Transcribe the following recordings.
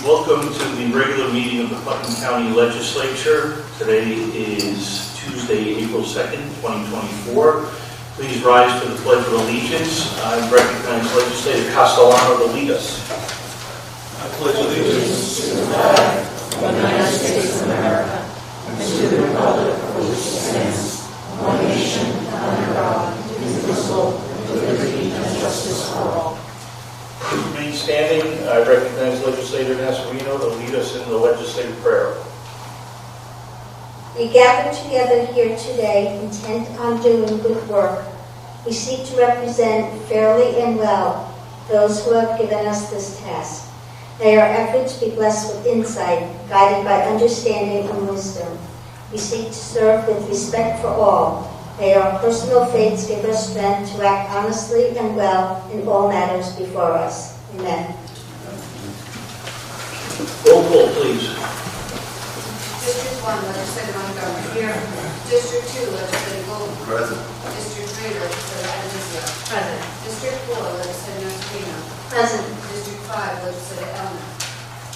Welcome to the regular meeting of the Putnam County Legislature. Today is Tuesday, April 2nd, 2024. Please rise for the Pledge of Allegiance. I recognize Legislator Castellano to lead us. I pledge allegiance to the flag of the United States of America and to the republic for which it stands, one nation, under God, indivisible, with liberty and justice for all. Please remain standing. I recognize Legislator Nasarino to lead us in the legislative prayer. We gather together here today intent on doing good work. We seek to represent fairly and well those who have given us this task. May our efforts be blessed with insight, guided by understanding and wisdom. We seek to serve with respect for all. May our personal faiths give us strength to act honestly and well in all matters before us. Amen. Roll call, please. District 1, Legislator Montgomery. Here. District 2, Legislator Golden. Present. District 3, Legislator Adamizio. Present. District 4, Legislator Nasarino. Present. District 5, Legislator Elmer.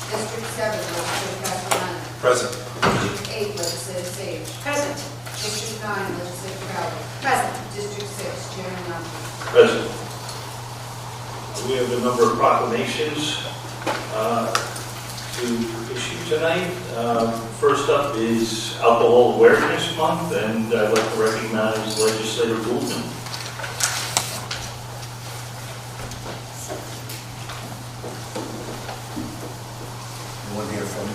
District 7, Legislator Castellano. Present. District 8, Legislator Sage. Present. District 9, Legislator Crowley. Present. District 6, Chairman Murphy. Present. We have a number of proclamations to issue tonight. First up is Alcohol Awareness Month, and I'd like to recognize Legislator Putnam. Anyone here from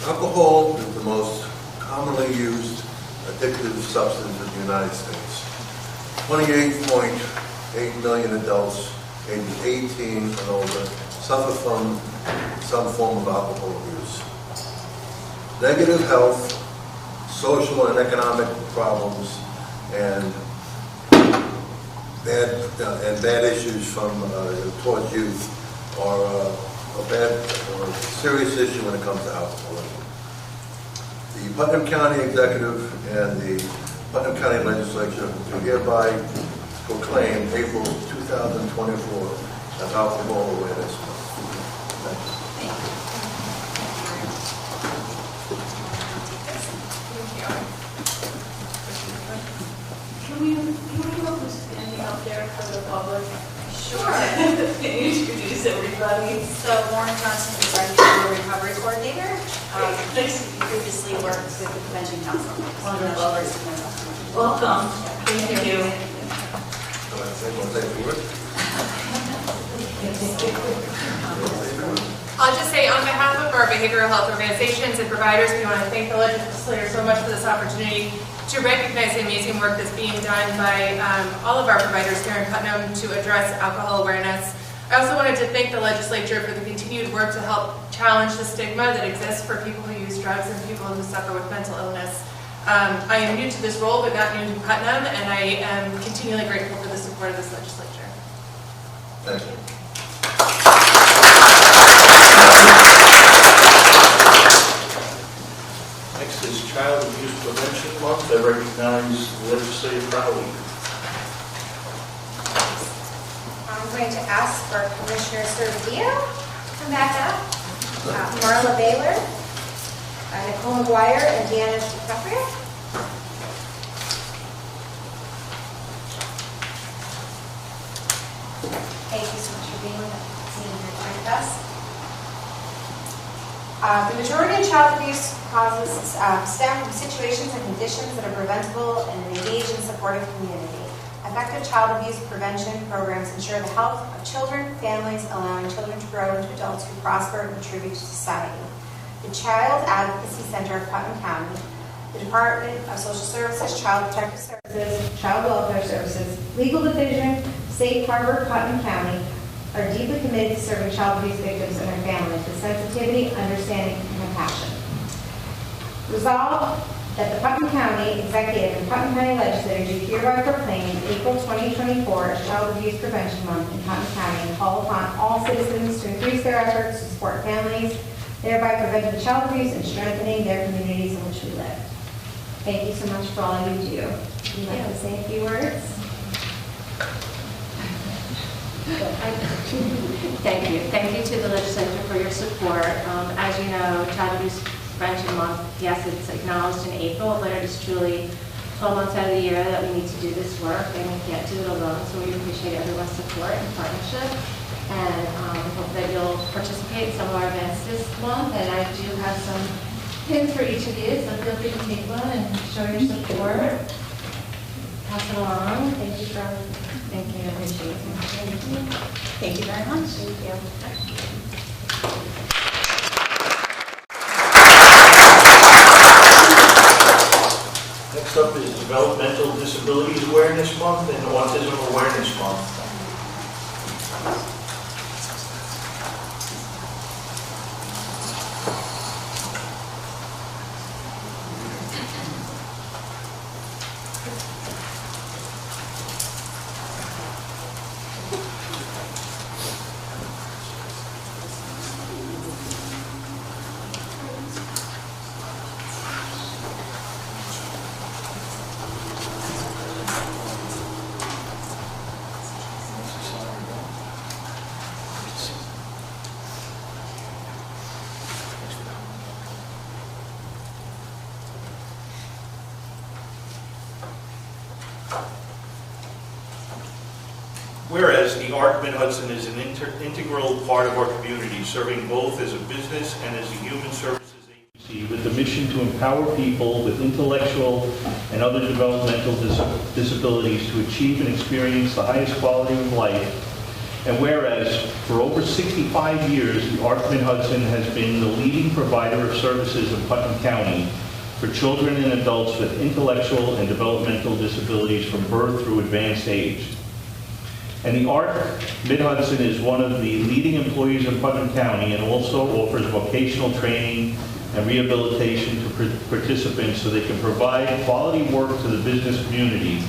Alcohol is the most commonly used addictive substance in the United States. 28.8 million adults ages 18 and older suffer from some form of alcohol abuse. Negative health, social and economic problems, and bad issues from towards youth are a serious issue when it comes to alcoholism. The Putnam County Executive and the Putnam County Legislature do hereby proclaim April 2024 as Alcohol Awareness Month. Thank you. Can we go for standing up there for the public? Sure. Introduce everybody. So Lauren Johnson is our Youth Recovery Coordinator. Previously worked with the Convention Council. Welcome. Thank you. I'll just say, on behalf of our behavioral health organizations and providers, we want to thank the legislator so much for this opportunity to recognize the amazing work that's being done by all of our providers here in Putnam to address alcohol awareness. I also wanted to thank the legislature for the continued work to help challenge the stigma that exists for people who use drugs and people who suffer with mental illness. I am new to this role, but not new to Putnam, and I am continually grateful for the support of this legislature. Thank you. Next is Child Abuse Prevention Month. I recognize Legislator Crowley. I'm going to ask for Commissioner Sergio to come back up, Marla Baylor, Nicole McGuire, and Deanna DiCaprio. Thank you so much for being with us. The majority of child abuse causes stem from situations and conditions that are preventable in an engaged and supportive community. Effective child abuse prevention programs ensure the health of children, families, allowing children to grow into adults who prosper and contribute to society. The Child Advocacy Center of Putnam County, the Department of Social Services, Child Protective Services, Child Welfare Services, Legal Division, Safe Harbor, Putnam County, are deeply committed to serving child abuse victims and their families with sensitivity, understanding, and compassion. Resolved that the Putnam County Executive and Putnam County Legislature do hereby proclaim April 2024 as Child Abuse Prevention Month in Putnam County and call upon all citizens to increase their efforts to support families, thereby preventing child abuse and strengthening their communities in which we live. Thank you so much for all you do. Would you like to say a few words? Thank you. Thank you to the legislature for your support. As you know, Child Abuse Prevention Month, yes, it's acknowledged in April, but it is truly 12 months out of the year that we need to do this work, and we can't do it alone, so we appreciate everyone's support and partnership. And hope that you'll participate in some of our events this month. And I do have some pins for each of you, so feel free to take one and show your support. Pass it along. Thank you, Charlie. Thank you. I appreciate it. Thank you very much. Thank you. Next up is Developmental Disabilities Awareness Month and Autism Awareness Month. Whereas the Art Mid-Hudson is an integral part of our community, serving both as a business and as a human services agency with the mission to empower people with intellectual and other developmental disabilities to achieve and experience the highest quality of life. And whereas for over 65 years, the Art Mid-Hudson has been the leading provider of services in Putnam County for children and adults with intellectual and developmental disabilities from birth through advanced age. And the Art Mid-Hudson is one of the leading employees in Putnam County and also offers vocational training and rehabilitation to participants so they can provide quality work to the business community,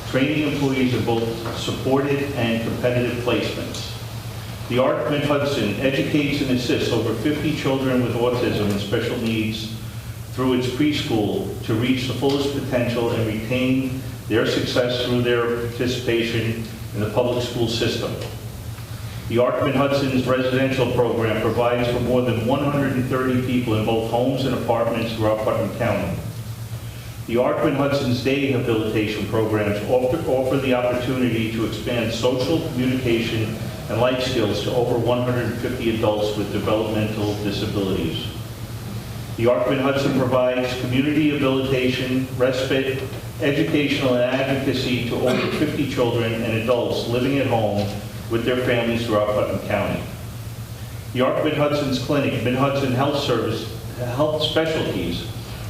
training employees in both supported and competitive placements. The Art Mid-Hudson educates and assists over 50 children with autism and special needs through its preschool to reach the fullest potential and retain their success through their participation in the public school system. The Art Mid-Hudson's residential program provides for more than 130 people in both homes and apartments throughout Putnam County. The Art Mid-Hudson's day rehabilitation programs offer the opportunity to expand social, communication, and life skills to over 150 adults with developmental disabilities. The Art Mid-Hudson provides community rehabilitation, respite, educational and advocacy to over 50 children and adults living at home with their families throughout Putnam County. The Art Mid-Hudson's clinic, Mid-Hudson Health Specialties,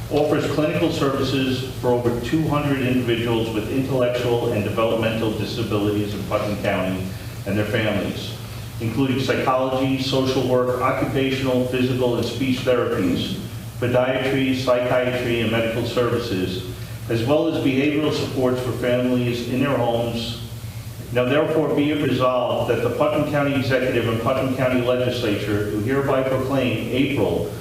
offers clinical services for over 200 individuals with intellectual and developmental disabilities in Putnam County and their families, including psychology, social work, occupational, physical, and speech therapies, podiatry, psychiatry, and medical services, as well as behavioral supports for families in their homes. Now therefore be it resolved that the Putnam County Executive and Putnam County Legislature do hereby proclaim April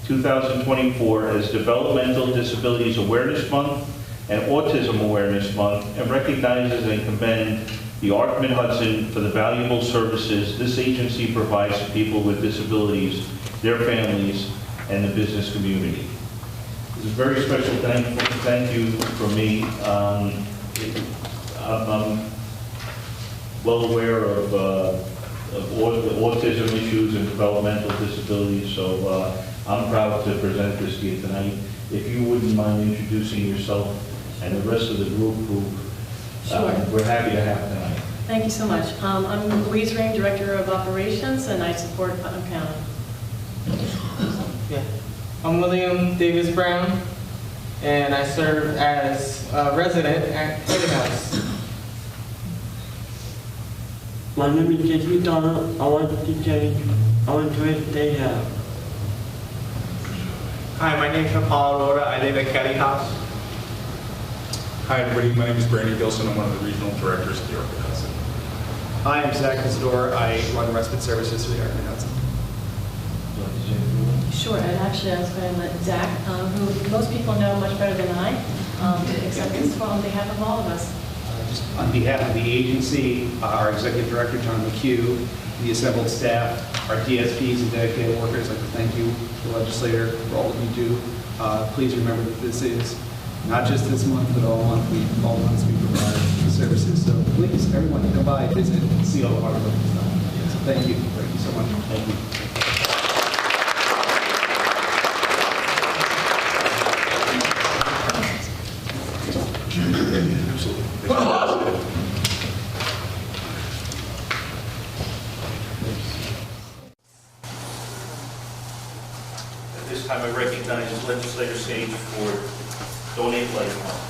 2024 as Developmental Disabilities Awareness Month and Autism Awareness Month, and recognizes and commend the Art Mid-Hudson for the valuable services this agency provides to people with disabilities, their families, and the business community. This is a very special thank you from me. I'm well aware of autism issues and developmental disabilities, so I'm proud to present this to you tonight. If you wouldn't mind introducing yourself and the rest of the group who we're happy to have tonight. Thank you so much. I'm Louise Ring, Director of Operations, and I support Putnam County. Yeah. I'm William Davis Brown, and I serve as a resident at Haven House. My name is Jesse Donald. I want to say, I want to wish they have. Hi, my name is Paul Rhoda. I live at Kelly House. Hi, everybody. My name is Brandon Gilson. I'm one of the regional directors of the York Hudson. Hi, I'm Zach Isidore. I run respite services for the York Hudson. Sure, and actually I was going to let Zach, who most people know much better than I, accept this on behalf of all of us. Just on behalf of the agency, our executive director, John McHugh, the assembled staff, our DSPs and dedicated workers, I'd like to thank you, the legislator, for all that you do. Please remember that this is not just this month, but all months we provide the services. So please, everyone, come by, visit, and see all the hard work that's done. So thank you so much. Thank you. At this time, I recognize legislator Sage for Donate Life Month.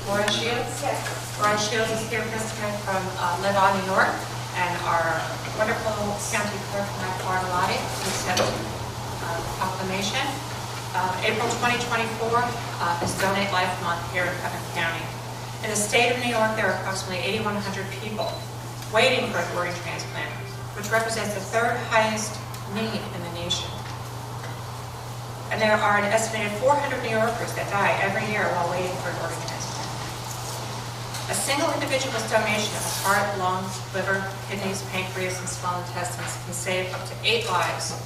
Lauren Shields. Yes. Lauren Shields is here visiting from Lebanon, New York, and our wonderful county clerk, Matt Bartolotti, who sent a proclamation. April 2024 is Donate Life Month here in Putnam County. In the state of New York, there are approximately 8,100 people waiting for an organ transplant, which represents the third highest need in the nation. And there are an estimated 400 New Yorkers that die every year while waiting for an organ transplant. A single individual's donation of a heart, lungs, liver, kidneys, pancreas, and small intestines can save up to 8 lives.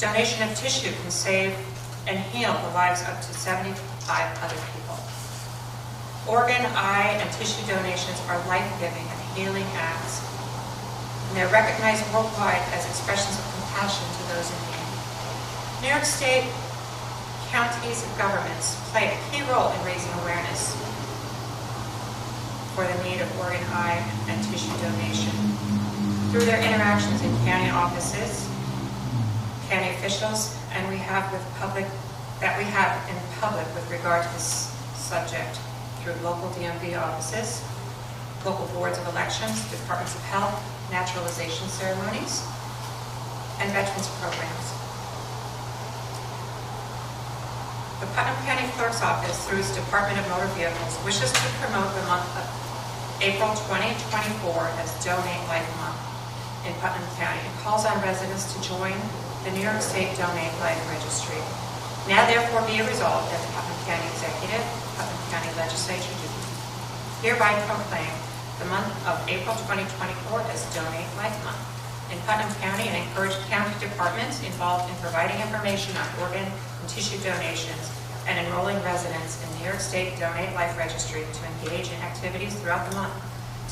Donation of tissue can save and heal the lives up to 75 other people. Organ, eye, and tissue donations are life-giving and healing acts, and they're recognized worldwide as expressions of compassion to those in need. New York State, counties, and governments play a key role in raising awareness for the need of organ, eye, and tissue donation through their interactions in county offices, county officials, and we have in public with regard to this subject through local DMV offices, local boards of elections, departments of health, naturalization ceremonies, and veterans programs. The Putnam County Clerk's Office, through its Department of Motor Vehicles, wishes to promote the month of April 2024 as Donate Life Month in Putnam County and calls on residents to join the New York State Donate Life Registry. Now therefore be it resolved that the Putnam County Executive, Putnam County Legislature do hereby proclaim the month of April 2024 as Donate Life Month in Putnam County and encourage county departments involved in providing information on organ and tissue donations and enrolling residents in New York State Donate Life Registry to engage in activities throughout the month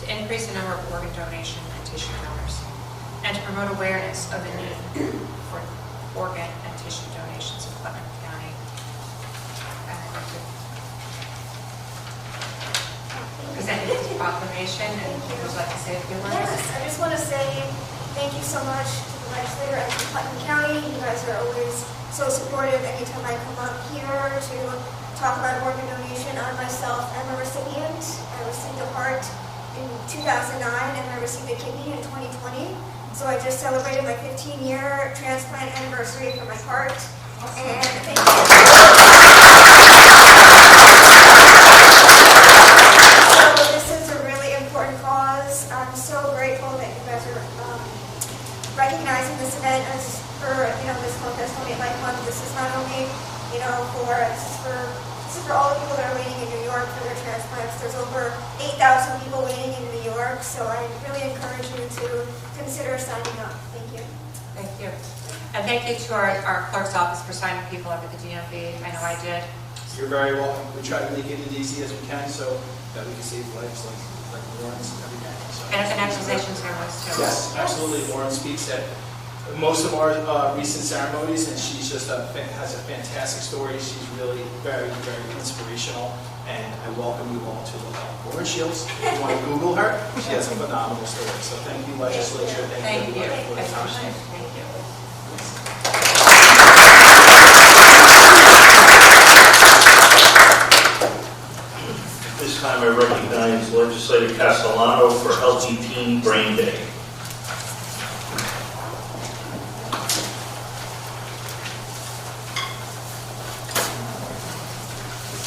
to increase the number of organ donation and tissue donors and to promote awareness of the need for organ and tissue donations in Putnam County. And I'd like to present this proclamation, and would like to say a few words. Yes, I just want to say thank you so much to the legislator and to Putnam County. You guys are always so supportive anytime I come up here to talk about organ donation. I myself am a recipient. I received a heart in 2009 and I received a kidney in 2020. So I just celebrated my 15-year transplant anniversary for my heart. And thank you. So this is a really important cause. I'm so grateful that you guys are recognizing this event as for this month as Donate Life Month. This is not only this is for all the people that are waiting in New York for their transplants. There's over 8,000 people waiting in New York, so I really encourage you to consider signing up. Thank you. Thank you. And thank you to our clerk's office for signing people up at the DMV. I know I did. You're very welcome. We try to make it as easy as we can so that we can save lives like Lauren's every day. So. And at the naturalization ceremonies too. Yes, absolutely. Lauren speaks at most of our recent ceremonies, and she's just has a fantastic story. She's really very, very inspirational, and I welcome you all to look up Lauren Shields. If you want to Google her, she has a phenomenal story. So thank you, legislature. Thank you everybody for the time. Thank you. recognize Legislator Castellano for Healthy Teen Brain Day.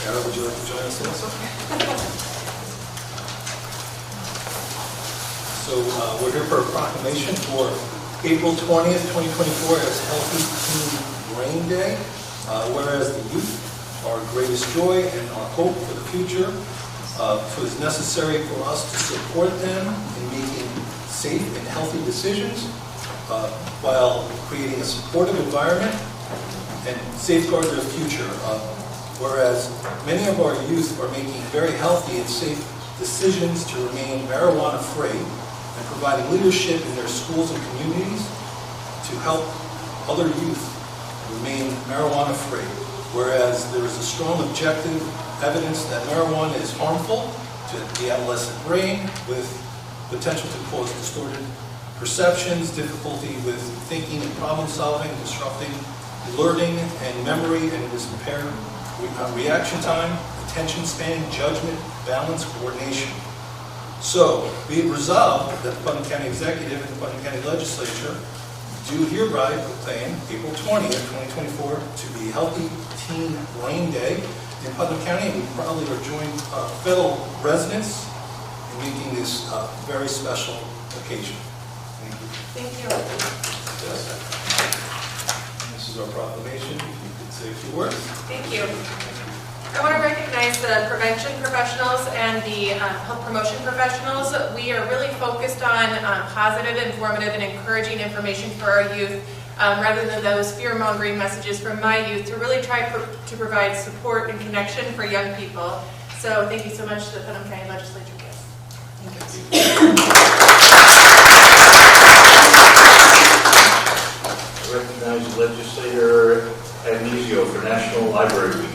Anna, would you like to join us also? So we're here for a proclamation for April 20th, 2024 as Healthy Teen Brain Day. Whereas the youth are our greatest joy and our hope for the future, so it's necessary for us to support them in making safe and healthy decisions while creating a supportive environment and safeguard their future. Whereas many of our youth are making very healthy and safe decisions to remain marijuana-free and providing leadership in their schools and communities to help other youth remain marijuana-free. Whereas there is a strong objective evidence that marijuana is harmful to the adolescent brain with potential to cause distorted perceptions, difficulty with thinking and problem solving, disrupting learning and memory, and it is impaired reaction time, attention span, judgment, balance, coordination. So, be it resolved that the Putnam County Executive and the Putnam County Legislature do hereby proclaim April 20th, 2024 to be Healthy Teen Brain Day in Putnam County, and we proudly are joined fellow residents in making this very special occasion. Thank you. Thank you. Yes. This is our proclamation. If you could say a few words. Thank you. I want to recognize the prevention professionals and the health promotion professionals. We are really focused on positive, informative, and encouraging information for our youth, rather than those fear-mongering messages from my youth, to really try to provide support and connection for young people. So thank you so much to the Putnam County Legislature for this. Thank you. I recognize Legislator Agnizio for National Library Week.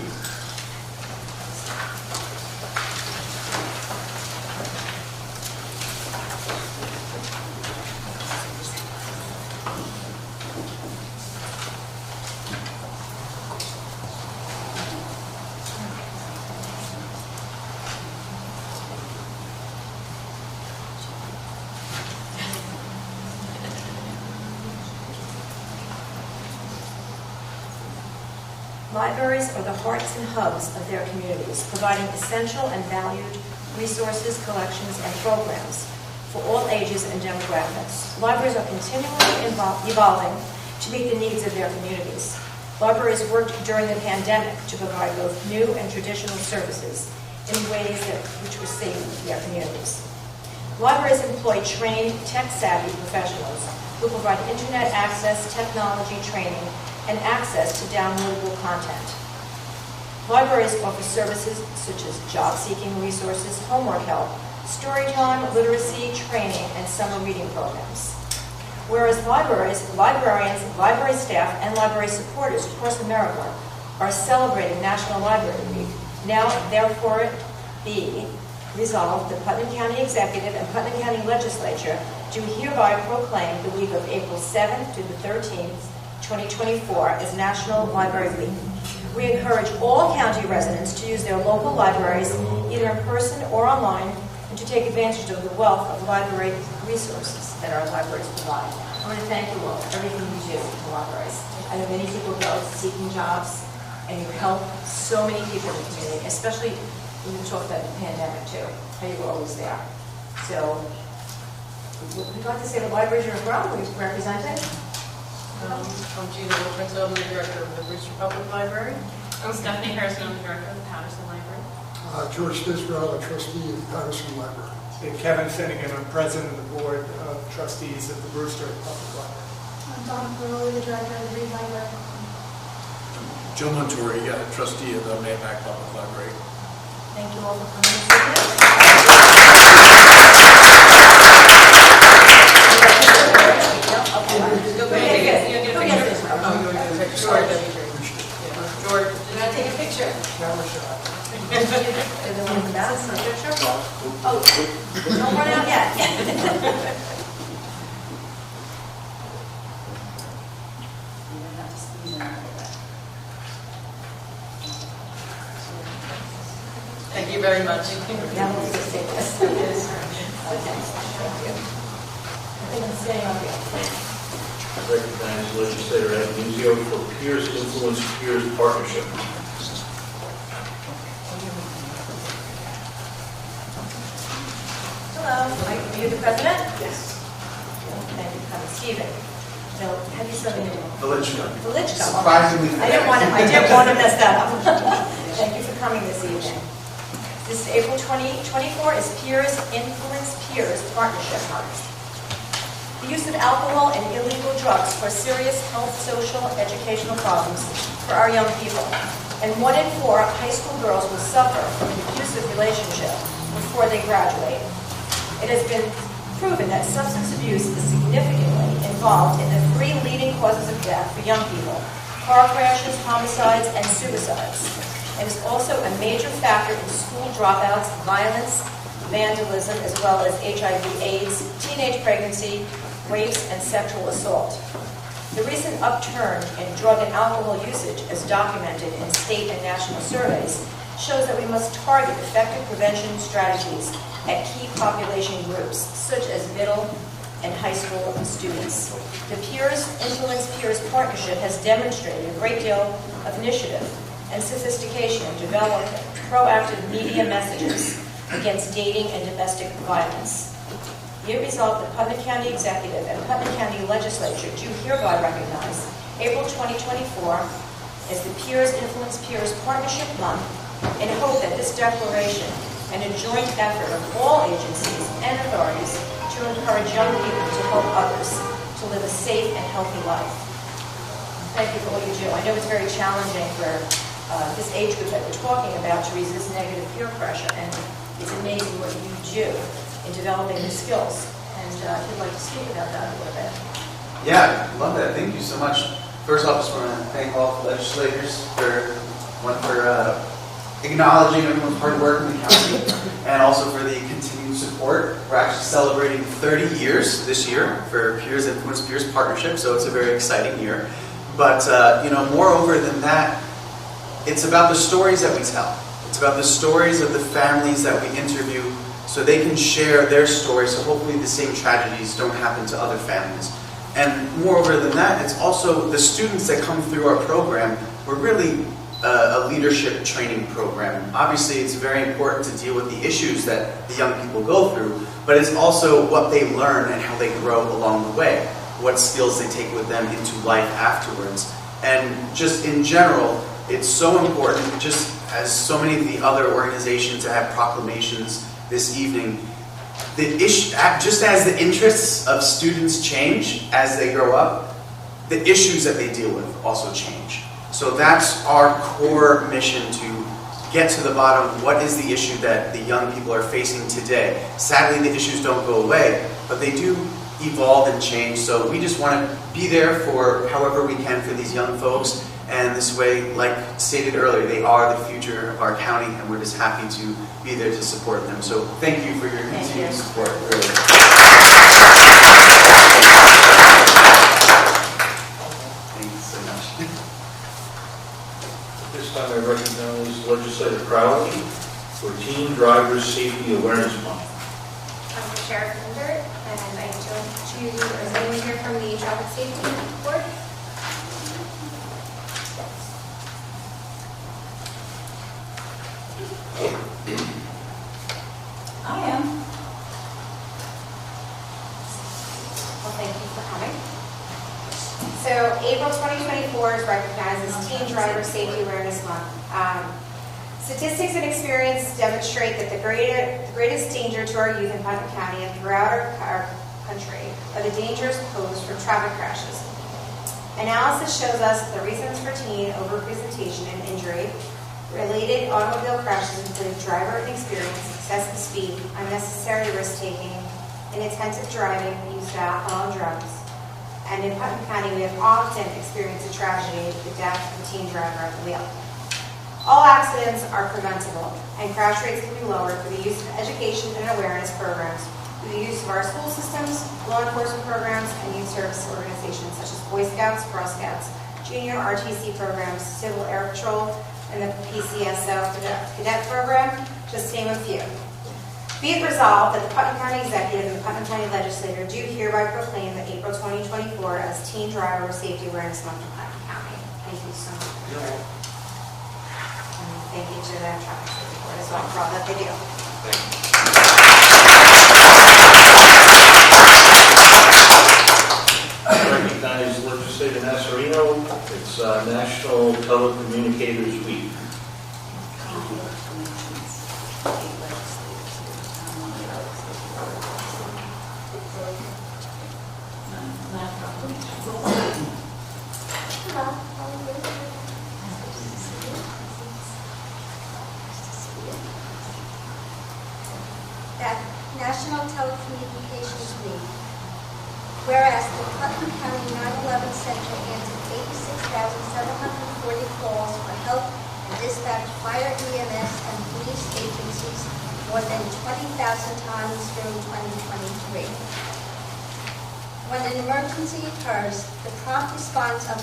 Libraries are the hearts and hubs of their communities, providing essential and valued resources, collections, and programs for all ages and demographics. Libraries are continually evolving to meet the needs of their communities. Libraries worked during the pandemic to provide both new and traditional services in ways which were safe for their communities. Libraries employ trained, tech-savvy professionals who provide internet access, technology training, and access to downloadable content. Libraries offer services such as job-seeking resources, homework help, story time, literacy, training, and summer reading programs. Whereas libraries, librarians, library staff, and library supporters across America are celebrating National Library Week, now therefore be resolved, the Putnam County Executive and Putnam County Legislature do hereby proclaim the week of April 7th to the 13th, 2024 as National Library Week. We encourage all county residents to use their local libraries, either in person or online, and to take advantage of the wealth of library resources that our libraries provide. I want to thank you all for everything you do in the libraries. I know many people go seeking jobs, and you help so many people in the community, especially when you talk about the pandemic too, how you were always there. So, we'd like to say the libraries are proudly represented. I'm Gina Wilkinson, I'm the director of the Brewster Public Library. I'm Stephanie Harrison, I'm the director of the Patterson Library. George Disrael, a trustee of the Patterson Library. And Kevin Finnegan, I'm president of the board of trustees of the Brewster Public Library. I'm Donna Burley, the director of the Reed Library. Joe Montori, trustee of the Mayapack Public Library. Thank you all for coming this evening. George, did I take a picture? Camera shot. Is there one in the back? Oh, don't run out yet. Thank you very much. Now we'll just take this. Okay. Recognize legislator Anunzio for Peers Influence Peers Partnership. Hello, are you the president? Yes. Thank you for coming. Stephen. No, how do you spell your name? Velichka. Velichka. Surprisingly. I didn't want to mess that up. Thank you for coming this evening. This is April 2024 is Peers Influence Peers Partnership Month. The use of alcohol and illegal drugs for serious health, social, educational problems for our young people. And 1 in 4 high school girls will suffer from an abusive relationship before they graduate. It has been proven that substance abuse is significantly involved in the 3 leading causes of death for young people: car crashes, homicides, and suicides. It is also a major factor in school dropouts, violence, vandalism, as well as HIV/AIDS, teenage pregnancy, rapes, and sexual assault. The recent upturn in drug and alcohol usage, as documented in state and national surveys, shows that we must target effective prevention strategies at key population groups, such as middle and high school students. The Peers Influence Peers Partnership has demonstrated a great deal of initiative and sophistication in developing proactive media messages against dating and domestic violence. Be it resolved, the Putnam County Executive and Putnam County Legislature do hereby recognize April 2024 as the Peers Influence Peers Partnership Month, and hope that this declaration and a joint effort of all agencies and authorities to encourage young people to help others to live a safe and healthy life. Thank you for all you do. I know it's very challenging for this age group that we're talking about to resist negative peer pressure, and it's amazing what you do in developing the skills. And if you'd like to speak about that a little bit. Yeah, love that. Thank you so much. First off, I just want to thank all the legislators for acknowledging everyone's hard work in the county, and also for the continued support. We're actually celebrating 30 years this year for Peers Influence Peers Partnership, so it's a very exciting year. But moreover than that, it's about the stories that we tell. It's about the stories of the families that we interview, so they can share their stories, so hopefully the same tragedies don't happen to other families. And moreover than that, it's also the students that come through our program. We're really a leadership training program. Obviously, it's very important to deal with the issues that the young people go through, but it's also what they learn and how they grow along the way, what skills they take with them into life afterwards. And just in general, it's so important, just as so many of the other organizations that have proclamations this evening, just as the interests of students change as they grow up, the issues that they deal with also change. So that's our core mission, to get to the bottom of what is the issue that the young people are facing today. Sadly, the issues don't go away, but they do evolve and change. So we just want to be there for however we can for these young folks. And this way, like stated earlier, they are the future of our county, and we're just happy to be there to support them. So thank you for your continued support. Really. Thank you so much. This time I recognize Legislator Crowley for Teen Drivers Safety Awareness Month. I'm the Sheriff Linder, and I choose as anyone here from the Traffic Safety Board. I am. Well, thank you for coming. So April 2024 is recognized as Teen Driver Safety Awareness Month. Statistics and experience demonstrate that the greatest danger to our youth in Putnam County and throughout our country are the dangers posed from traffic crashes. Analysis shows us that the reasons for teen overrepresentation and injury related automobile crashes include driver inexperience, excessive speed, unnecessary risk-taking, inattentive driving, use of alcohol and drugs. And in Putnam County, we have often experienced a tragedy, the death of a teen driver at the wheel. All accidents are preventable, and crash rates can be lowered through the use of education and awareness programs, through the use of our school systems, law enforcement programs, and youth service organizations such as Boy Scouts, Girl Scouts, junior RTC programs, Civil Air Patrol, and the PCSO Cadet Program, Just to name a few. Be it resolved that the Putnam County Executive and the Putnam County Legislature do hereby proclaim that April 2024 as Teen Driver Safety Awareness Month in Putnam County. Thank you so much. And thank you to the Traffic Safety Board as well for all that they do. I recognize Legislator Nasarino. It's National Telecommunicators Week. That National Telecommunications Week. Whereas the Putnam County 9/11 Center answered 86,740 calls for help and dispatched fire, EMS, and police agencies more than 20,000 times during 2023. When an emergency occurs, the prompt response of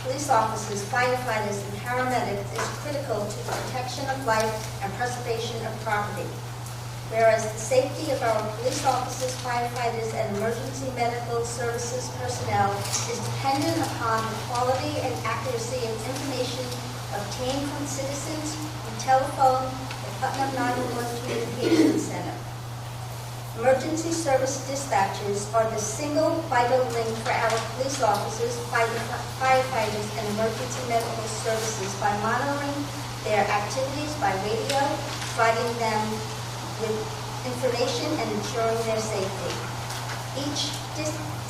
police officers, firefighters, and paramedics is critical to the protection of life and preservation of property. Whereas the safety of our police officers, firefighters, and emergency medical services personnel is dependent upon the quality and accuracy of information obtained from citizens who telephone the Putnam 911 Communications Center. Emergency service dispatchers are the single vital link for our police officers, firefighters, and emergency medical services by monitoring their activities by radio, providing them with information and ensuring their safety. Each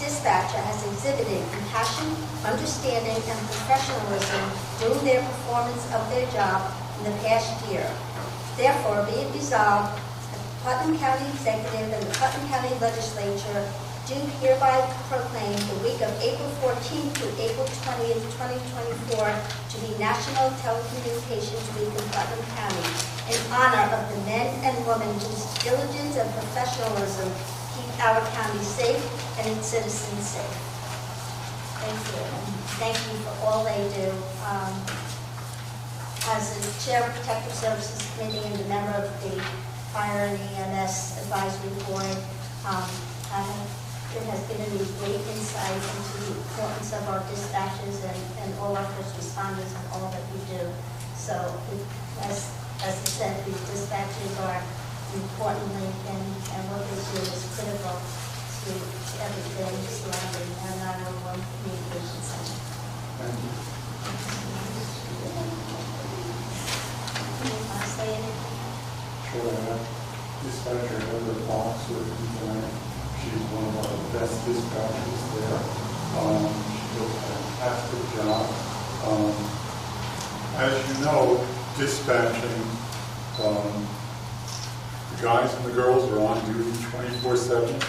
dispatcher has exhibited compassion, understanding, and professionalism during their performance of their job in the past year. Therefore, be it resolved, the Putnam County Executive and the Putnam County Legislature do hereby proclaim the week of April 14th to April 20th, 2024 to be National Telecommunications Week in Putnam County in honor of the men and women whose diligence and professionalism keep our county safe and its citizens safe. Thank you. And thank you for all they do. As the Chair of Protective Services Committee and a member of the Fire and EMS Advisory Board, it has given me great insight into the importance of our dispatchers and all our first responders and all that we do. So, as I said, these dispatchers are an important link, and what they do is critical to everything surrounding our 911 communication center. Thank you. You want to say anything? Sure. Dispatcher Heather Fox with tonight. She's one of our best dispatchers there. She does a fantastic job. As you know, dispatching, the guys and the girls are on duty 24/7,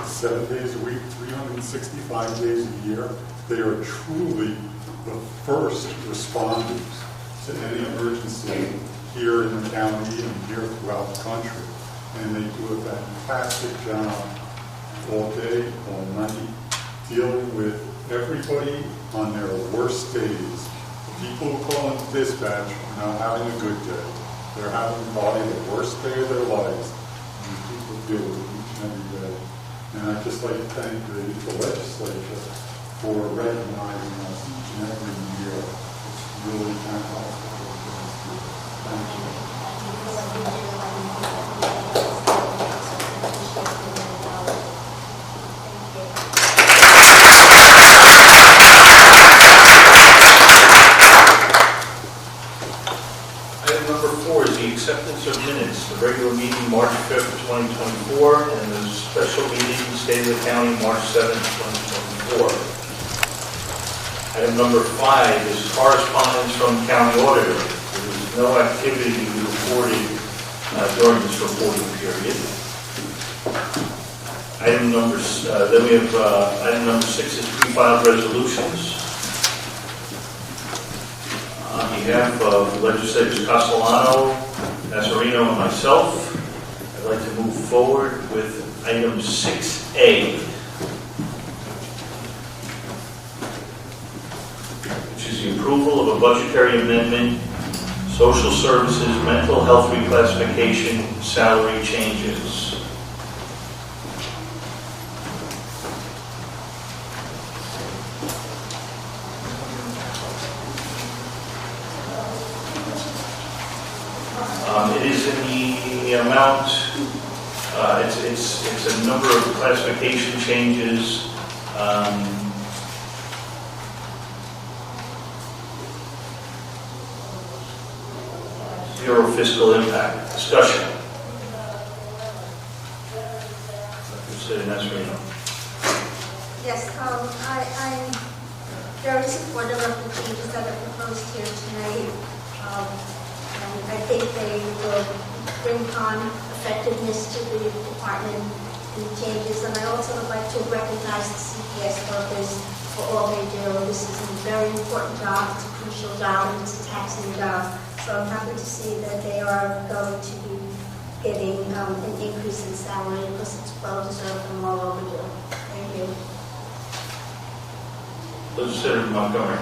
7 days a week, 365 days a year. They are truly the first responders to any emergency here in the county and here throughout the country. And they do a fantastic job all day, all night, dealing with everybody on their worst days. The people who call into dispatch are not having a good day. They're having probably the worst day of their lives. And these people deal with it each and every day. And I'd just like to thank the legislature for recognizing us each and every year. It's really fantastic. Thank you. Item number 4 is the acceptance of minutes, the regular meeting March 5th, 2024, and the special meeting State of the County March 7th, 2024. Item number 5 is correspondence from County Auditor. There was no activity to be reported during this reporting period. Then we have item number 6 is pre-filed resolutions. On behalf of legislators Castellano, Nasarino, and myself, I'd like to move forward with item 6A, which is the approval of a budgetary amendment Social services, mental health reclassification, salary changes. It is in the amount, it's a number of classification changes. Zero fiscal impact. Discussion. Consider Nasrina. Yes, I'm very supportive of the changes that are proposed here tonight. And I think they will bring on effectiveness to the department and the changes. And I also would like to recognize the CPS workers for all they do. This is a very important job. It's a crucial job, and it's a taxing job. So I'm happy to see that they are going to be getting an increase in salary because it's well deserved and well overdue. Thank you. Legislator Montgomery.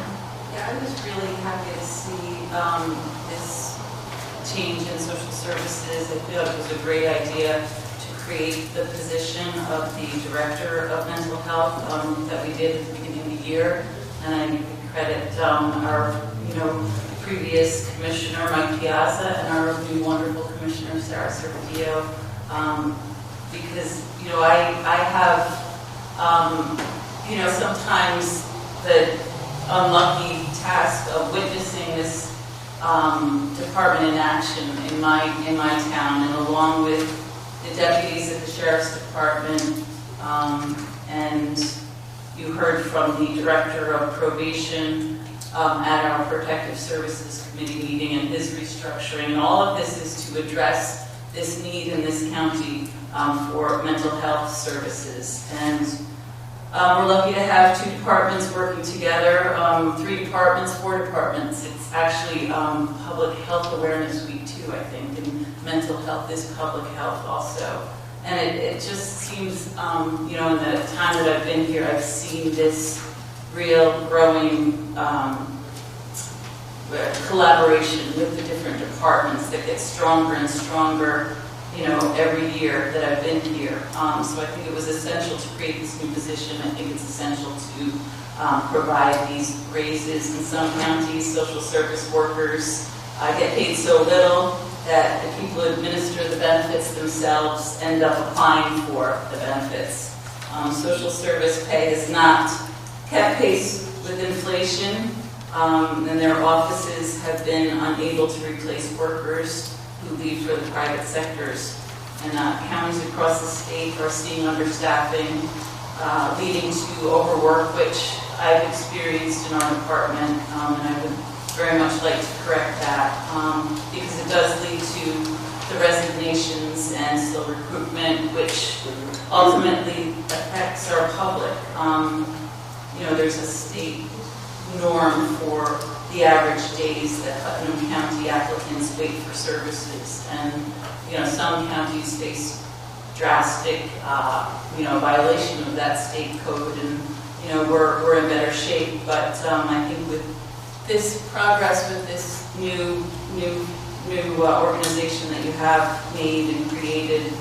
Yeah, I was really happy to see this change in social services. I feel like it was a great idea to create the position of the Director of Mental Health that we did at the beginning of the year. And I credit our, previous Commissioner Mike Piazza and our new wonderful Commissioner Sarah Servideo, because I have sometimes the unlucky task of witnessing this department in action in my town, and along with the deputies at the Sheriff's Department, and you heard from the Director of Probation at our Protective Services Committee meeting and his restructuring. And all of this is to address this need in this county for mental health services. And we're lucky to have 2 departments working together, 3 departments, 4 departments. It's actually Public Health Awareness Week too, I think, and mental health is public health also. And it just seems, in the time that I've been here, I've seen this real growing collaboration with the different departments that gets stronger and stronger, every year that I've been here. So I think it was essential to create this new position. I think it's essential to provide these raises. In some counties, social service workers get paid so little that the people who administer the benefits themselves end up applying for the benefits. Social service pay has not kept pace with inflation, and their offices have been unable to replace workers who leave for the private sectors. And counties across the state are seeing understaffing, leading to overwork, which I've experienced in our department, and I would very much like to correct that, because it does lead to the resignations and still recruitment, which ultimately affects our public. There's a state norm for the average days that Putnam County applicants wait for services, and some counties face drastic violation of that state code, and we're in better shape. But I think with this progress, with this new organization that you have made and created,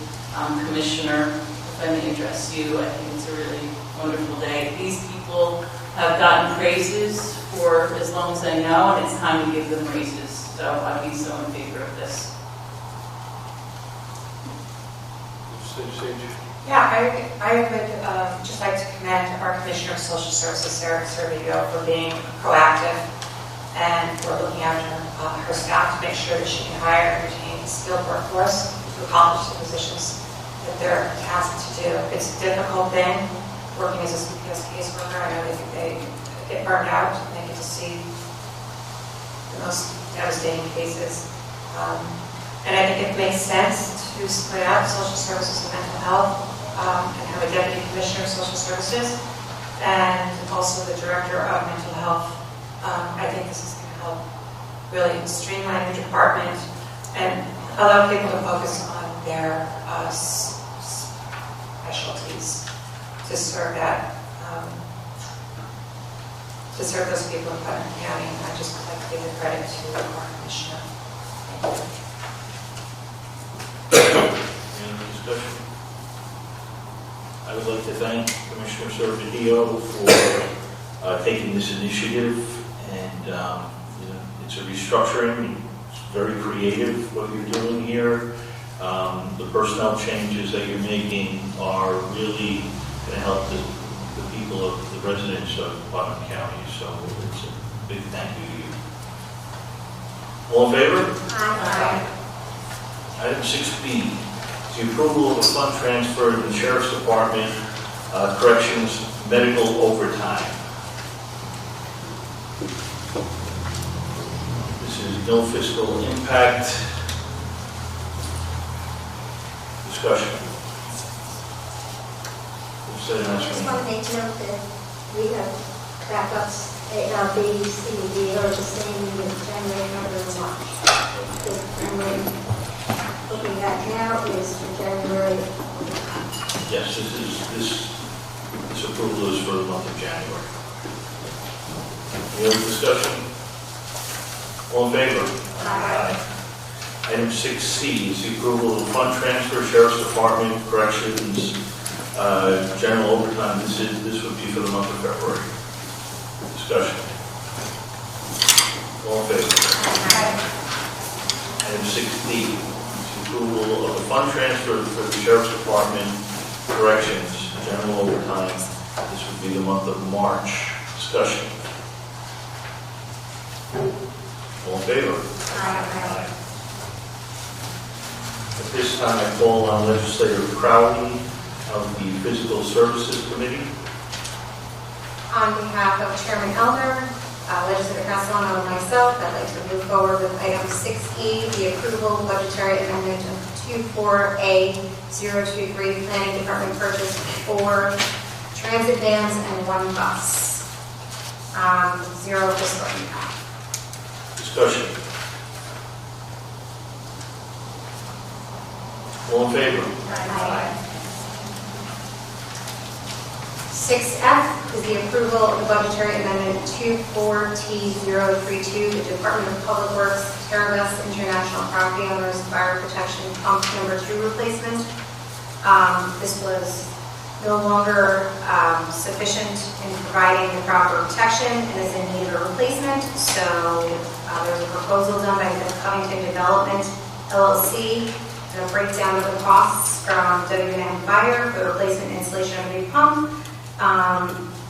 Commissioner, if I may address you, I think it's a really wonderful day. These people have gotten raises for as long as I know, and it's time to give them raises. So I'd be so in favor of this. Yeah, I would just like to commend our Commissioner of Social Services, Sarah Servideo, for being proactive and for looking after her staff to make sure that she can hire and retain a skilled workforce to accomplish the positions that they're tasked to do. It's a difficult thing working as a CPS caseworker. I know they get burned out and they get to see the most devastating cases. And I think it makes sense to split out social services and mental health and have a deputy commissioner of social services and also the director of mental health. I think this is going to help really streamline the department and allow people to focus on their specialties to serve that, to serve those people in Putnam County. And I just like to give the credit to our commissioner. Any discussion? I would like to thank Commissioner Servideo for taking this initiative, and it's a restructuring. It's very creative what you're doing here. The personnel changes that you're making are really going to help the people of the residents of Putnam County. So it's a big thank you to you. All in favor? Aye. Item 6B, the approval of a fund transfer to the Sheriff's Department, Corrections Medical Overtime. This is no fiscal impact. Discussion. I just want to make note that we have backups, A, L, B, C, D, are the same in January, February, and March. The January looking at now is for January. Yes, this approval is for the month of January. Any other discussion? All in favor? Aye. Item 6C is the approval of fund transfer, Sheriff's Department, Corrections, General Overtime. This would be for the month of February. Discussion. All in favor? Item 6D is the approval of the fund transfer for the Sheriff's Department, Corrections, General Overtime. This would be the month of March. Discussion. All in favor? Aye. At this time, I call on Legislator Crowley of the Physical Services Committee. On behalf of Chairman Elmer, Legislator Castellano, and myself, I'd like to move forward with item 6E, the approval budgetary amendment of 24A023, Planning Department purchase 4 transit vans and 1 bus. Zero fiscal impact. Discussion. All in favor? Aye. 6F is the approval of the budgetary amendment 24T032, the Department of Public Works Terabus International Property Owners Fire Protection Pump number 2 replacement. This was no longer sufficient in providing the proper protection and is in need of a replacement. So there was a proposal done by the Covington Development LLC, and a breakdown of the costs from WM Fire for the replacement and installation of a new pump.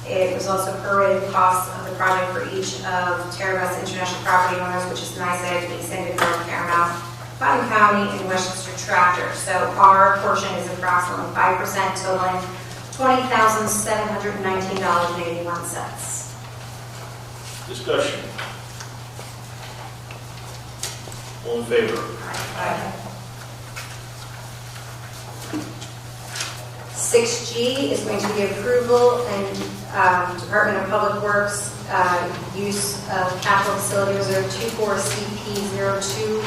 It was also prorated costs of the project for each of Terabus International Property Owners, which is NYSEG, Extended North Paramount, Putnam County, and Westchester Tractor. So our portion is approximately 5%, totaling $20,719.81. Discussion. All in favor? Aye. 6G is going to be approval and Department of Public Works use of capital facility reserve 24CP02,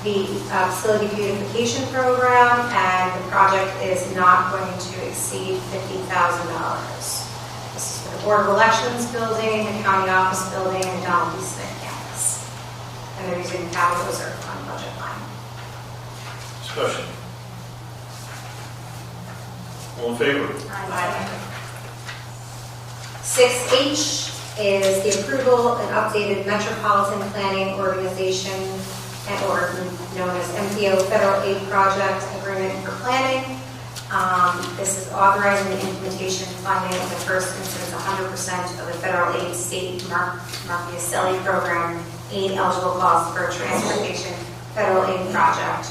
the facility beautification program, and the project is not going to exceed $50,000. This is for the Board of Elections building, the county office building, and the Donald B. Smith campus. And they're using the capital reserve fund budget line. Discussion. All in favor? Aye. 6H is the approval and updated Metropolitan Planning Organization, or known as MPO Federal Aid Project Agreement for Planning. This is authorizing the implementation funding of the first instance 100% of the federal aid state Mark-Yaselli program aid eligible costs for a transportation federal aid project.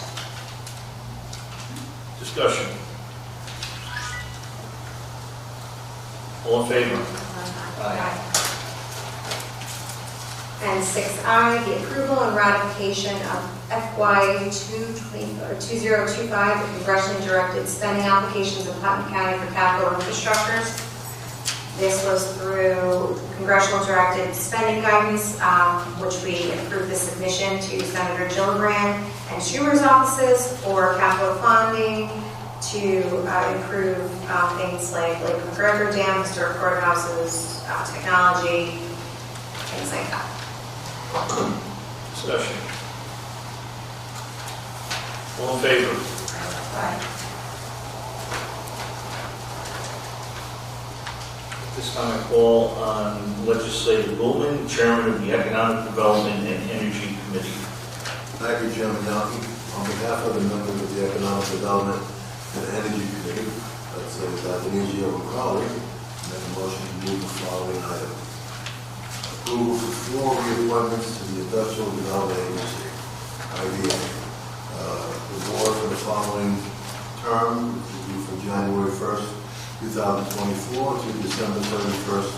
Discussion. All in favor? Aye. And 6I, the approval and ratification of FY 2025, the congressionally directed spending applications of Putnam County for capital infrastructures. This was through congressional directed spending guidance, which we approved the submission to Senator Gillibrand and Schumer's offices for capital funding to improve things like Lake McGregor Dam, historic courthouses, technology, things like that. Discussion. All in favor? This time I call on Legislator Bullman, Chairman of the Economic Development and Energy Committee. Thank you, Chairman Yonke. On behalf of the members of the Economic Development and Energy Committee, let's say that Benicio McCauley, make a motion to move the following item. Approval for 4 reappointments to the Industrial Development Agency, IDA. The board for the following term, which will be from January 1st, 2024 to December 31st,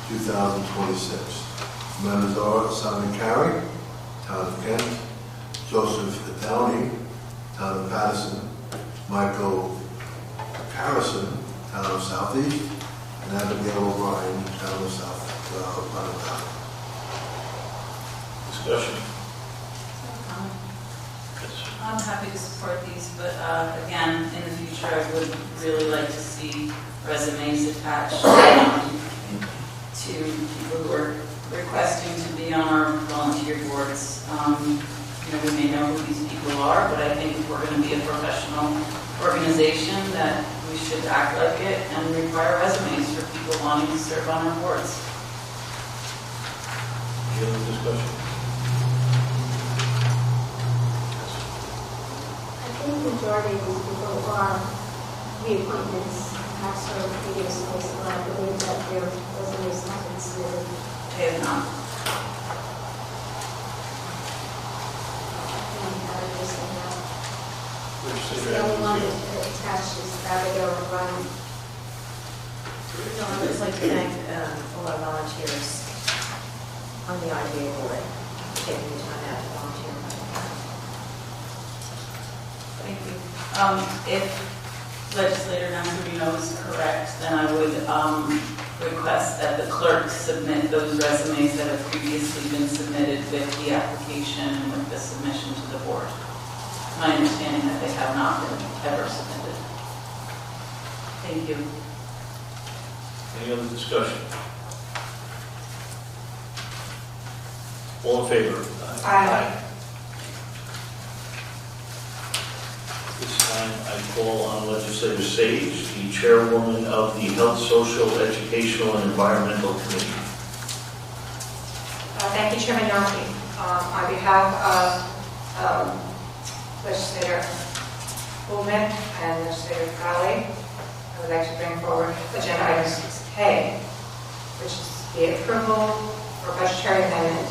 2026. Members are Simon Carey, Town of Kent, Joseph Downey, Town of Patterson, Michael Harrison, Town of Southeast, and Abigail O'Brien, Town of South Putnam. Discussion. I'm happy to support these, but again, in the future, I would really like to see resumes attached to people who are requesting to be on our volunteer boards. We may know who these people are, but I think if we're going to be a professional organization, that we should act like it and require resumes for people wanting to serve on our boards. Any other discussion? I think the majority of these people are reappointments, have served previously, so I believe that their resumes have been submitted. They have not. The only one that attached is Abigail O'Brien. No, I would like to thank all our volunteers on the IDA board for taking the time out to volunteer. Thank you. If Legislator Nasarino is correct, then I would request that the clerk submit those resumes that have previously been submitted with the application and with the submission to the board. My understanding that they have not been ever submitted. Thank you. Any other discussion? All in favor? Aye. This time I call on Legislator Sage, the Chairwoman of the Health, Social, Educational, and Environmental Committee. Thank you, Chairman Yonke. On behalf of Legislator Bullman and Legislator Crowley, I would like to bring forward agenda item 6K, which is the approval for budgetary amendment